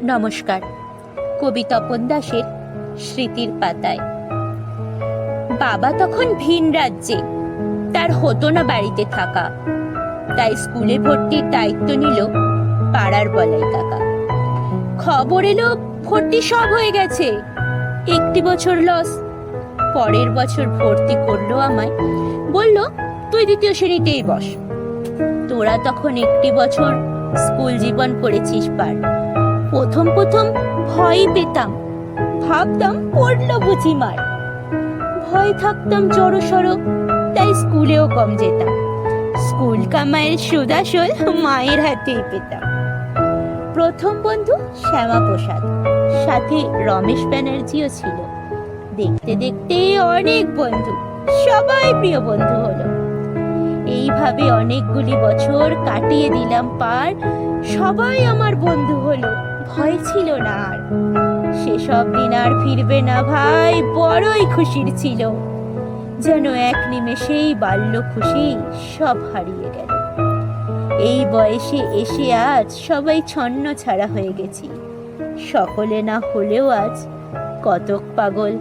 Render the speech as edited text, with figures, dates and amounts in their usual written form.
নমস্কার। কবি তপন দাসের স্মৃতির পাতায়। বাবা তখন ভিন রাজ্যে, তার হতো না বাড়িতে থাকা, তাই স্কুলে ভর্তির দায়িত্ব নিল পাড়ার বলাই কাকা। খবর এলো ভর্তি সব হয়ে গেছে, একটি বছর লস। পরের বছর ভর্তি করলো আমায়, বলল তুই দ্বিতীয় শ্রেণীতেই বস। তোরা তখন একটি বছর স্কুল জীবন করেছিস পার। প্রথম প্রথম ভয় পেতাম, ভাবতাম পড়লো বুঝি মার। ভয় থাকতাম জড়ো সড়ো, তাই স্কুলেও কম যেতাম। স্কুল কামাইয়ের সুদাসল মায়ের হাতেই পেতাম। প্রথম বন্ধু শ্যামা প্রসাদ, সাথে রমেশ ব্যানার্জিও ছিল। দেখতে দেখতে অনেক বন্ধু, সবাই প্রিয় বন্ধু হলো। এইভাবে অনেকগুলি বছর কাটিয়ে দিলাম পার। সবাই আমার বন্ধু হলো, ভয় ছিল না আর। সেসব দিন আর ফিরবে না ভাই, বড়ই খুশির ছিল। যেন এক নিমেষেই বাল্য খুশি সব হারিয়ে গেল। এই বয়সে এসে আজ সবাই ছন্ন ছাড়া হয়ে গেছি। সকলে না হলেও আজ কতক পাগল